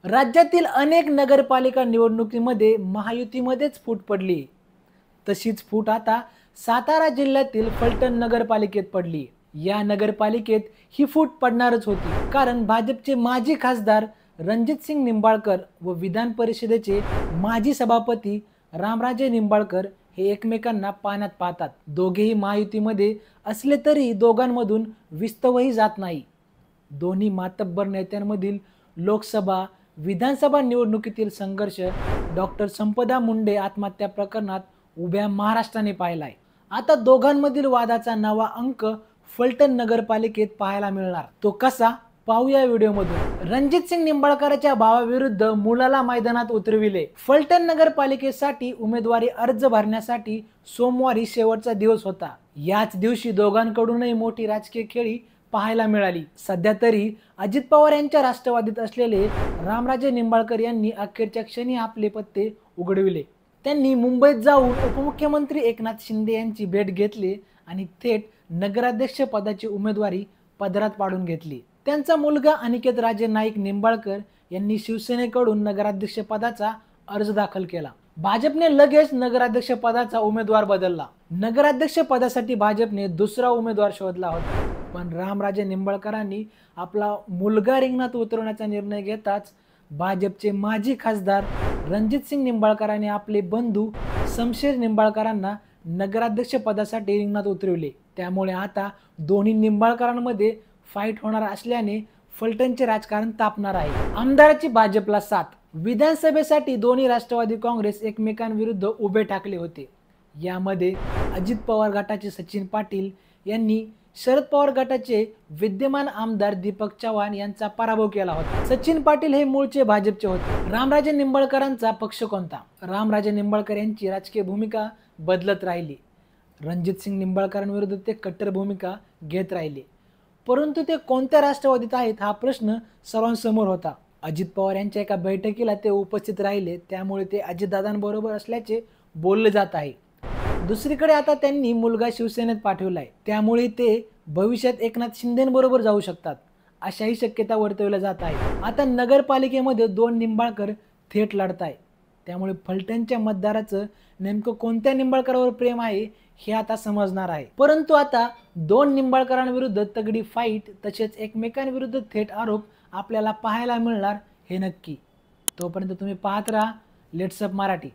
राज्यातील अनेक नगरपालिका निवडणुकीमध्ये महायुतीमध्येच फूट पडली. तशीच फूट आता सातारा जिल्ह्यातील फलटण नगरपालिकेत पडली. या नगरपालिकेत ही फूट पडणारच होती, कारण भाजपचे माजी खासदार रणजितसिंग निंबाळकर व विधान परिषदेचे माजी सभापती रामराजे निंबाळकर हे एकमेकांना पाण्यात पाहतात. दोघेही महायुतीमध्ये असले तरी दोघांमधून विस्तवही जात नाही. दोन्ही मातब्बर नेत्यांमधील लोकसभा विधानसभा निवडणुकीतील संघर्ष डॉक्टर संपदा मुंडे आत्महत्या प्रकरणात उभ्या महाराष्ट्राने पाहिलाय. आता दोघांमधील वादाचा नवा अंक फलटण नगरपालिकेत पाहायला मिळणार. तो कसा पाहूया व्हिडिओमधून. रणजितसिंग निंबाळकरच्या भावाविरुद्ध मुलाला मैदानात उतरविले. फलटण नगरपालिकेसाठी उमेदवारी अर्ज भरण्यासाठी सोमवारी शेवटचा दिवस होता. याच दिवशी दोघांकडूनही मोठी राजकीय खेळी पाहायला मिळाली. सध्या तरी अजित पवार यांच्या राष्ट्रवादीत असलेले रामराजे निंबाळकर यांनी अखेरच्या क्षणी आपले पत्ते उघडविले. त्यांनी मुंबईत जाऊन उपमुख्यमंत्री एकनाथ शिंदे यांची भेट घेतली आणि थेट नगराध्यक्ष पदाची उमेदवारी पदरात पाडून घेतली. त्यांचा मुलगा अनिकेत राजे नाईक निंबाळकर यांनी शिवसेनेकडून नगराध्यक्ष पदाचा अर्ज दाखल केला. भाजपने लगेच नगराध्यक्ष पदाचा उमेदवार बदलला. नगराध्यक्ष पदासाठी भाजपने दुसरा उमेदवार शोधला होता, पण रामराजे निंबाळकरांनी आपला मुलगा रिंगणात उतरवण्याचा निर्णय घेताच भाजपचे माजी खासदार रणजितसिंग निंबाळकरांनी आपले बंधू शमशेर निंबाळकरांना नगराध्यक्ष पदासाठी रिंगणात उतरवले. त्यामुळे आता दोन्ही निंबाळकरांमध्ये फाईट होणार असल्याने फलटणचे राजकारण तापणार आहे. आमदाराची भाजपला साथ. विधानसभेसाठी दोन्ही राष्ट्रवादी काँग्रेस एकमेकांविरुद्ध उभे ठाकले होते. यामध्ये अजित पवार गटाचे सचिन पाटील यांनी शरद पवार गटाचे विद्यमान आमदार दीपक चव्हाण यांचा पराभव केला होता. सचिन पाटील हे मूळचे भाजपचे होते. रामराजे निंबाळकरांचा पक्ष कोणता? रामराजे निंबाळकर यांची राजकीय भूमिका बदलत राहिली. रणजितसिंग निंबाळकरांविरुद्ध ते कट्टर भूमिका घेत राहिले, परंतु ते कोणत्या राष्ट्रवादीत आहेत हा प्रश्न सर्वांसमोर होता. अजित पवार यांच्या एका बैठकीला ते उपस्थित राहिले, त्यामुळे ते अजितदादांबरोबर असल्याचे बोलले जात आहे. दुसरीकडे आता त्यांनी मुलगा शिवसेनेत पाठवलाय, त्यामुळे ते भविष्यात एकनाथ शिंदेबरोबर जाऊ शकतात अशाही शक्यता वर्तवल्या जात आहे. आता नगरपालिकेमध्ये दोन निंबाळकर थेट लढताय, त्यामुळे फलटणच्या मतदाराचं नेमकं कोणत्या निंबाळकरावर प्रेम आहे हे आता समजणार आहे. परंतु आता दोन निंबाळकरांविरुद्ध तगडी फाईट तसेच एकमेकांविरुद्ध थेट आरोप आपल्याला पाहायला मिळणार हे नक्की. तोपर्यंत तुम्ही पाहत राहा लेट्स अप मराठी.